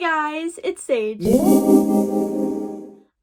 guys, it's Sage.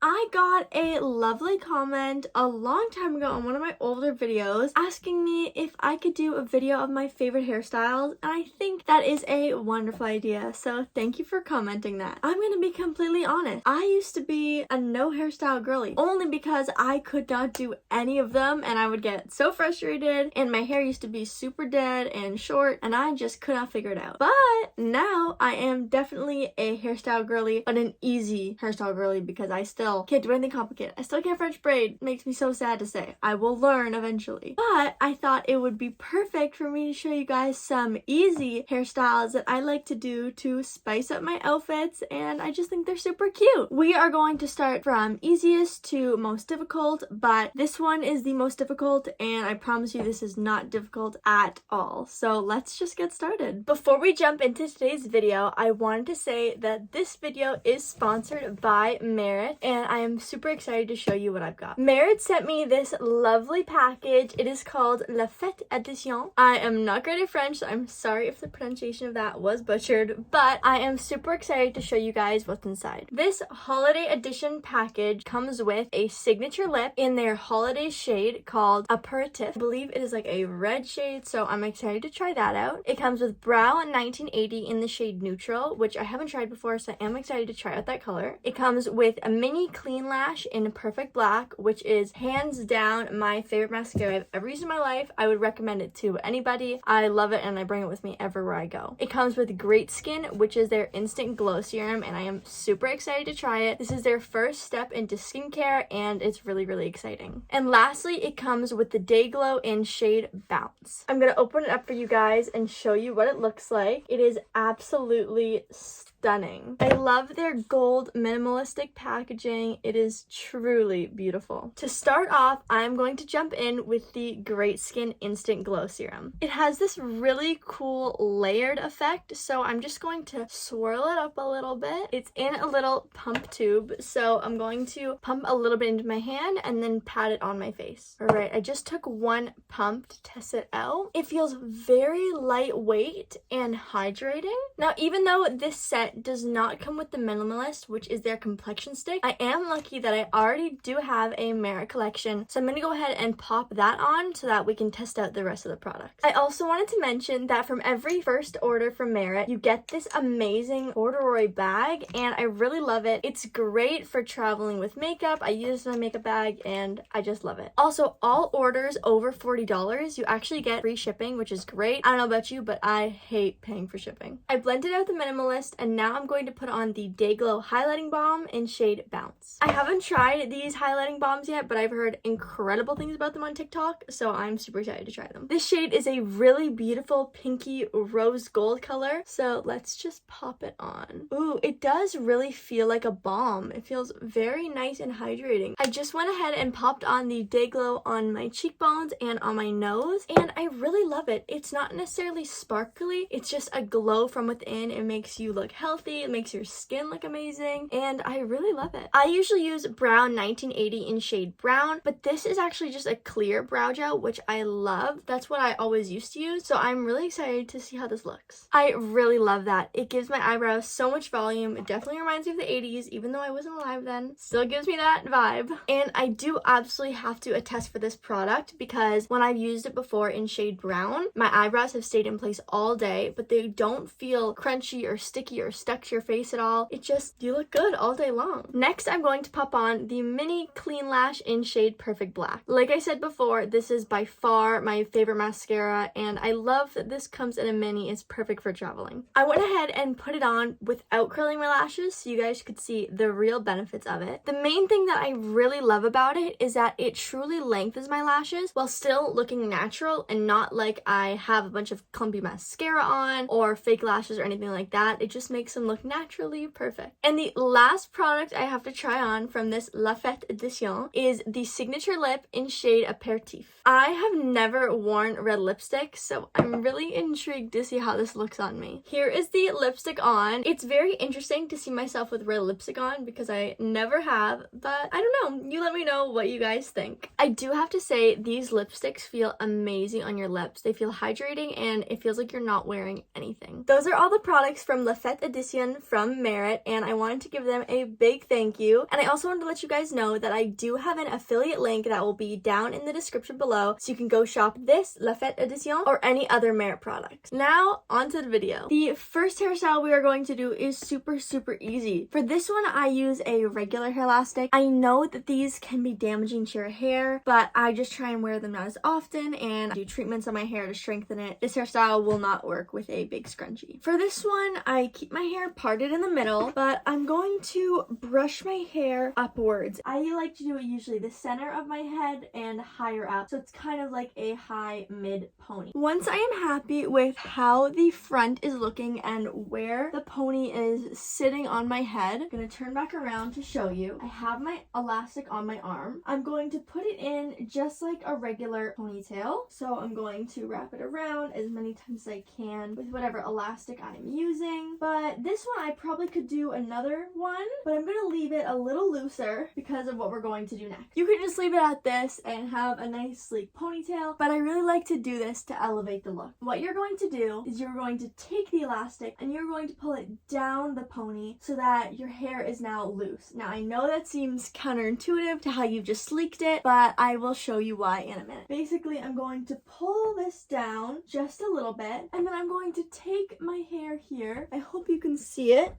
I got a lovely comment a long time ago on one of my older videos asking me if I could do a video of my favorite hairstyles, and I think that is a wonderful idea, so thank you for commenting that. I'm gonna be completely honest. I used to be a no hairstyle girly, only because I could not do any of them and I would get so frustrated and my hair used to be super dead and short and I just could not figure it out. But now I am definitely a hairstyle girly, but an easy hairstyle girly because I still can't do anything complicated. I still can't French braid. Makes me so sad to say. I will learn eventually. But I thought it would be perfect for me to show you guys some easy hairstyles that I like to do to spice up my outfits, and I just think they're super cute. We are going to start from easiest to most difficult, but this one is the most difficult, and I promise you this is not difficult at all. So let's just get started. Before we jump into today's video, I wanted to say that this video is sponsored by Merit, and I am super excited to show you what I've got. Merit sent me this lovely package. It is called La Fête Edition. I am not great at French, so I'm sorry if the pronunciation of that was butchered, but I am super excited to show you guys what's inside. This holiday edition package comes with a signature lip in their holiday shade called Aperitif. I believe it is like a red shade, so I'm excited to try that out. It comes with Brow 1980 in the shade Neutral, which I haven't tried before, so I am excited to try out that color. It comes with a mini clean lash in Perfect Black, which is hands down my favorite mascara I've ever used in my life. I would recommend it to anybody. I love it and I bring it with me everywhere I go. It comes with Great Skin, which is their instant glow serum, and I am super excited to try it. This is their first step into skincare and it's really exciting. And lastly, it comes with the Day Glow in shade Bounce. I'm gonna open it up for you guys and show you what it looks like. It is absolutely stunning. I love their gold minimalistic packaging. It is truly beautiful. To start off, I'm going to jump in with the Great Skin Instant Glow Serum. It has this really cool layered effect, so I'm just going to swirl it up a little bit. It's in a little pump tube, so I'm going to pump a little bit into my hand and then pat it on my face. Alright, I just took one pump to test it out. It feels very lightweight and hydrating. Now, even though this set does not come with the Minimalist, which is their complexion stick, I am lucky that I already do have a Merit collection, so I'm going to go ahead and pop that on so that we can test out the rest of the products. I also wanted to mention that from every first order from Merit, you get this amazing corduroy bag, and I really love it. It's great for traveling with makeup. I use my makeup bag and I just love it. Also, all orders over $40, you actually get free shipping, which is great. I don't know about you, but I hate paying for shipping. I blended out the Minimalist, and now I'm going to put on the Day Glow Highlighting Balm in shade Bounce. I haven't tried these highlighting balms yet, but I've heard incredible things about them on TikTok, so I'm super excited to try them. This shade is a really beautiful pinky rose gold color, so let's just pop it on. Ooh, it does really feel like a balm. It feels very nice and hydrating. I just went ahead and popped on the Day Glow on my cheekbones and on my nose, and I really love it. It's not necessarily sparkly, it's just a glow from within. It makes you look healthy, it makes your skin look amazing, and I really love it. I usually use Brow 1980 in shade Brown, but this is actually just a clear brow gel, which I love. That's what I always used to use, so I'm really excited to see how this looks. I really love that. It gives my eyebrows so much volume. It definitely reminds me of the 80s, even though I wasn't alive then. Still gives me that vibe. And I do absolutely have to attest for this product because when I've used it before in shade Brown, my eyebrows have stayed in place all day, but they don't feel crunchy or sticky or stuck to your face at all. It just, you look good all day long. Next, I'm going to pop on the mini clean lash in shade Perfect Black. Like I said before, this is by far my favorite mascara, and I love that this comes in a mini. It's perfect for traveling. I went ahead and put it on without curling my lashes so you guys could see the real benefits of it. The main thing that I really love about it is that it truly lengthens my lashes while still looking natural and not like I have a bunch of clumpy mascara on or fake lashes or anything like that. It just makes them look naturally perfect. And the last product I have to try on from this La Fête Edition is the signature lip in shade Aperitif. I have never worn red lipstick, so I'm really intrigued to see how this looks on me. Here is the lipstick on. It's very interesting to see myself with red lipstick on because I never have, but I don't know. You let me know what you guys think. I do have to say these lipsticks feel amazing on your lips. They feel hydrating and it feels like you're not wearing anything. Those are all the products from La Fête Edition edition from Merit, and I wanted to give them a big thank you. And I also wanted to let you guys know that I do have an affiliate link that will be down in the description below, so you can go shop this La Fête edition or any other Merit product. Now, on to the video. The first hairstyle we are going to do is super easy. For this one, I use a regular hair elastic. I know that these can be damaging to your hair, but I just try and wear them not as often and do treatments on my hair to strengthen it. This hairstyle will not work with a big scrunchie. For this one, I keep my hair parted in the middle, but I'm going to brush my hair upwards. I like to do it usually the center of my head and higher up, so it's kind of like a high mid pony. Once I am happy with how the front is looking and where the pony is sitting on my head, I'm going to turn back around to show you. I have my elastic on my arm. I'm going to put it in just like a regular ponytail. So I'm going to wrap it around as many times as I can with whatever elastic I'm using. But this one I probably could do another one, but I'm going to leave it a little looser because of what we're going to do next. You could just leave it at this and have a nice sleek ponytail, but I really like to do this to elevate the look. What you're going to do is you're going to take the elastic and you're going to pull it down the pony so that your hair is now loose. Now I know that seems counterintuitive to how you've just sleeked it, but I will show you why in a minute. Basically, I'm going to pull this down just a little bit, and then I'm going to take my hair here. I hope you can see it.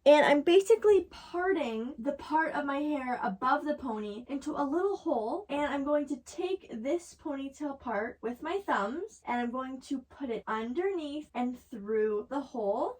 And I'm basically parting the part of my hair above the pony into a little hole. And I'm going to take this ponytail part with my thumbs and I'm going to put it underneath and through the hole.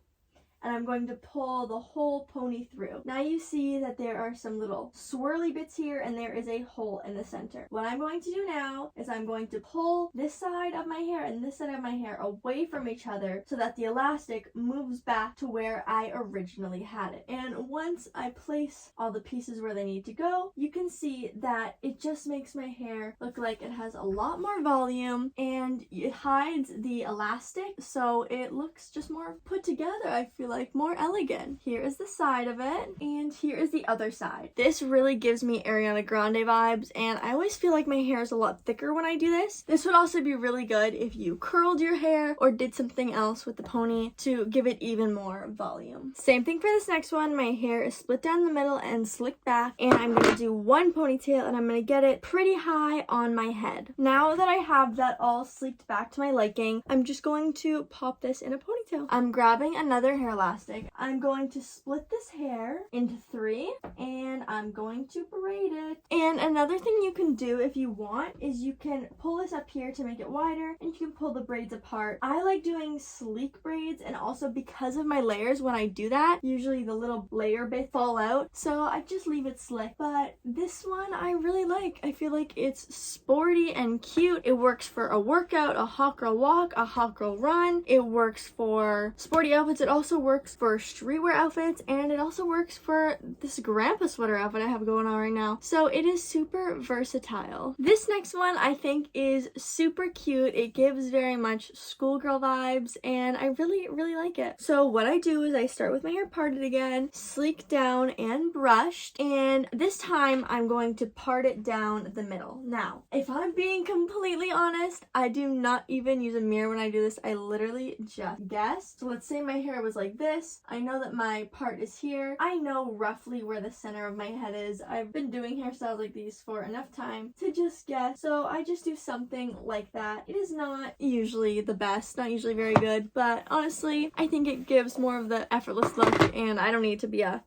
And I'm going to pull the whole pony through. Now you see that there are some little swirly bits here and there is a hole in the center. What I'm going to do now is I'm going to pull this side of my hair and this side of my hair away from each other so that the elastic moves back to where I originally had it. And once I place all the pieces where they need to go, you can see that it just makes my hair look like it has a lot more volume and it hides the elastic, so it looks just more put together. I feel like more elegant. Here is the side of it and here is the other side. This really gives me Ariana Grande vibes, and I always feel like my hair is a lot thicker when I do this. This would also be really good if you curled your hair or did something else with the pony to give it even more volume. Same thing for this next one. My hair is split down the middle and slicked back, and I'm going to do one ponytail and I'm going to get it pretty high on my head. Now that I have that all sleeked back to my liking, I'm just going to pop this in a ponytail. I'm grabbing another hair elastic. I'm going to split this hair into 3 and I'm going to braid it. And another thing you can do if you want is you can pull this up here to make it wider and you can pull the braids apart. I like doing sleek braids, and also because of my layers, when I do that, usually the little layer bits fall out, so I just leave it slick. But this one I really like. I feel like it's sporty and cute. It works for a workout, a hot girl walk, a hot girl run. It works for sporty outfits. It also works for streetwear outfits, and it also works for this grandpa sweater outfit I have going on right now. So it is super versatile. This next one I think is super cute. It gives very much schoolgirl vibes and I really like it. So what I do is I start with my hair parted again, sleek down and brushed, and this time I'm going to part it down the middle. Now, if I'm being completely honest, I do not even use a mirror when I do this. I literally just guess. So let's say my hair was like this. I know that my part is here. I know roughly where the center of my head is. I've been doing hairstyles like these for enough time to just guess. So I just do something like that. It is not usually the best, not usually very good, but honestly, I think it gives more of the effortless look, and I don't need to be a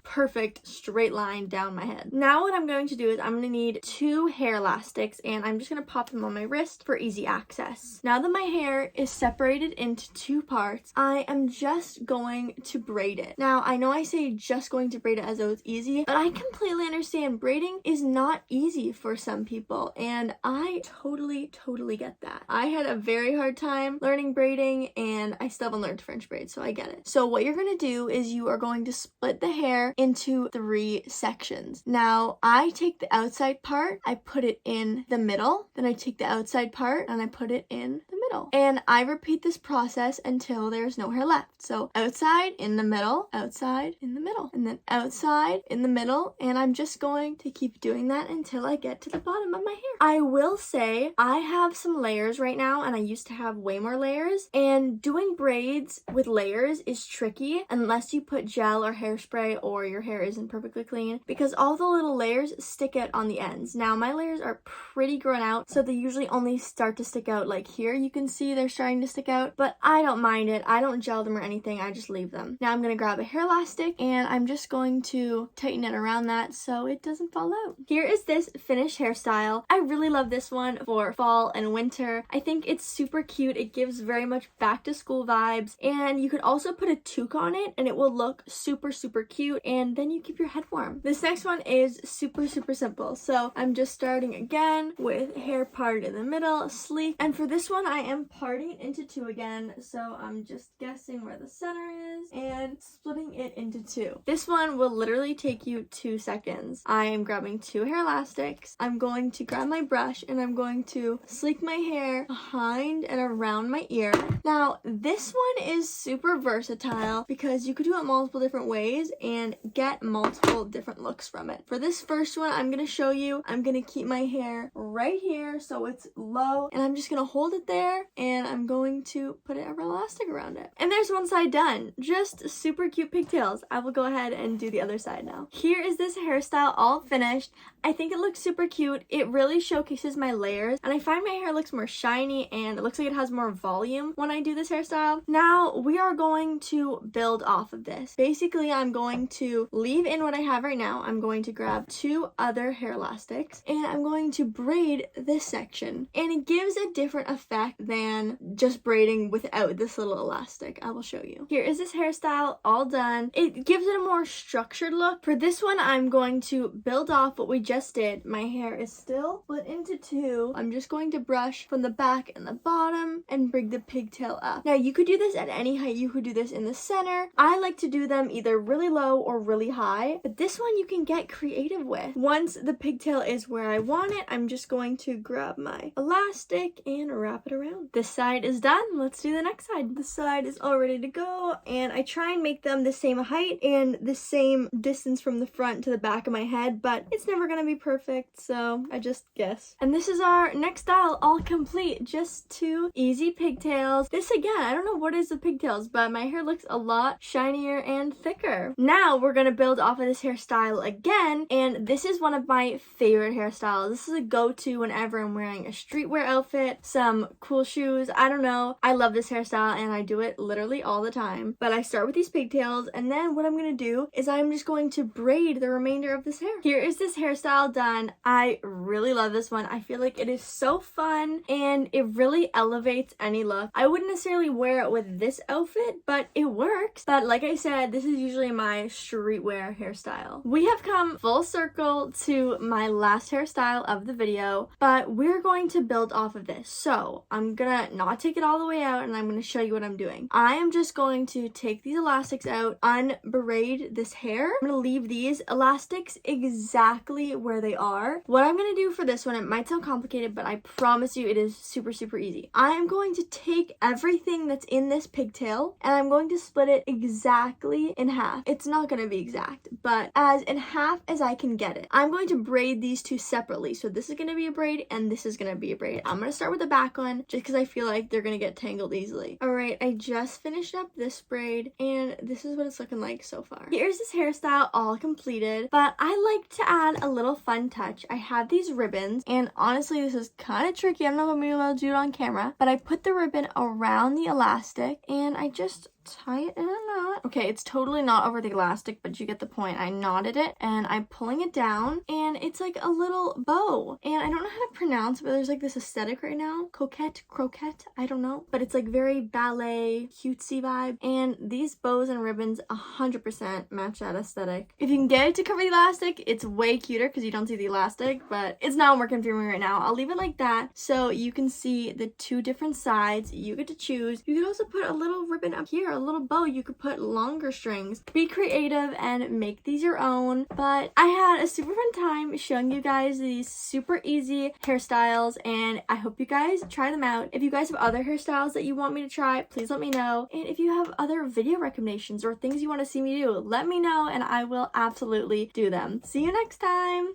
perfect straight line down my head. Now what I'm going to do is I'm going to need 2 hair elastics, and I'm just going to pop them on my wrist for easy access. Now that my hair is separated into 2 parts, I am just going to braid it. Now I know I say just going to braid it as though it's easy, but I completely understand braiding is not easy for some people, and I totally get that. I had a very hard time learning braiding, and I still haven't learned French braids, so I get it. So what you're going to do is you are going to split the hair into 3 sections. Now I take the outside part, I put it in the middle, then I take the outside part and I put it in the middle. middle. And I repeat this process until there's no hair left. So outside, in the middle, outside, in the middle, and then outside, in the middle. And I'm just going to keep doing that until I get to the bottom of my hair. I will say I have some layers right now, and I used to have way more layers. And doing braids with layers is tricky unless you put gel or hairspray or your hair isn't perfectly clean, because all the little layers stick out on the ends. Now my layers are pretty grown out, so they usually only start to stick out like here. You can see they're starting to stick out, but I don't mind it. I don't gel them or anything. I just leave them. Now I'm going to grab a hair elastic and I'm just going to tighten it around that so it doesn't fall out. Here is this finished hairstyle. I really love this one for fall and winter. I think it's super cute. It gives very much back to school vibes, and you could also put a toque on it and it will look super cute, and then you keep your head warm. This next one is super simple. So I'm just starting again with hair parted in the middle, sleek, and for this one I am parting it into two again. So I'm just guessing where the center is and splitting it into two. This one will literally take you 2 seconds. I am grabbing 2 hair elastics. I'm going to grab my brush and I'm going to sleek my hair behind and around my ear. Now this one is super versatile because you could do it multiple different ways and get multiple different looks from it. For this first one I'm going to show you, I'm going to keep my hair right here so it's low, and I'm just going to hold it there and I'm going to put an elastic around it. And there's one side done. Just super cute pigtails. I will go ahead and do the other side now. Here is this hairstyle all finished. I think it looks super cute. It really showcases my layers, and I find my hair looks more shiny and it looks like it has more volume when I do this hairstyle. Now we are going to build off of this. Basically, I'm going to leave in what I have right now. I'm going to grab 2 other hair elastics and I'm going to braid this section, and it gives a different effect than just braiding without this little elastic. I will show you. Here is this hairstyle all done. It gives it a more structured look. For this one, I'm going to build off what we just did. My hair is still split into 2. I'm just going to brush from the back and the bottom and bring the pigtail up. Now you could do this at any height. You could do this in the center. I like to do them either really low or really high, but this one you can get creative with. Once the pigtail is where I want it, I'm just going to grab my elastic and wrap it around. This side is done. Let's do the next side. This side is all ready to go, and I try and make them the same height and the same distance from the front to the back of my head, but it's never gonna be perfect, so I just guess. And this is our next style all complete. Just 2 easy pigtails. This again, I don't know what is the pigtails, but my hair looks a lot shinier and thicker. Now we're gonna build off of this hairstyle again, and this is one of my favorite hairstyles. This is a go-to whenever I'm wearing a streetwear outfit, some cool shoes, I don't know. I love this hairstyle and I do it literally all the time. But I start with these pigtails, and then what I'm gonna do is I'm just going to braid the remainder of this hair. Here is this hairstyle done. I really love this one. I feel like it is so fun and it really elevates any look. I wouldn't necessarily wear it with this outfit, but it works. But like I said, this is usually my streetwear hairstyle. We have come full circle to my last hairstyle of the video, but we're going to build off of this. So I'm gonna not take it all the way out, and I'm gonna show you what I'm doing. I am just going to take these elastics out, unbraid this hair. I'm gonna leave these elastics exactly where they are. What I'm gonna do for this one, it might sound complicated, but I promise you it is super easy. I am going to take everything that's in this pigtail and I'm going to split it exactly in half. It's not gonna be exact, but as in half as I can get it. I'm going to braid these 2 separately. So this is gonna be a braid and this is gonna be a braid. I'm gonna start with the back one just because I feel like they're gonna get tangled easily. Alright, I just finished up this braid and this is what it's looking like so far. Here's this hairstyle all completed, but I like to add a little fun touch. I have these ribbons, and honestly this is kind of tricky. I don't know if I'm gonna be able to do it on camera, but I put the ribbon around the elastic and I just tie it in a knot. Okay, it's totally not over the elastic, but you get the point. I knotted it and I'm pulling it down and it's like a little bow. And I don't know how to pronounce it, but there's like this aesthetic right now. Coquette, croquette, I don't know. But it's like very ballet, cutesy vibe. And these bows and ribbons 100% match that aesthetic. If you can get it to cover the elastic, it's way cuter because you don't see the elastic, but it's not working for me right now. I'll leave it like that so you can see the 2 different sides. You get to choose. You could also put a little ribbon up here, a little bow, you could put longer strings. Be creative and make these your own. But I had a super fun time showing you guys these super easy hairstyles, and I hope you guys try them out. If you guys have other hairstyles that you want me to try, please let me know. And if you have other video recommendations or things you want to see me do, let me know and I will absolutely do them. See you next time!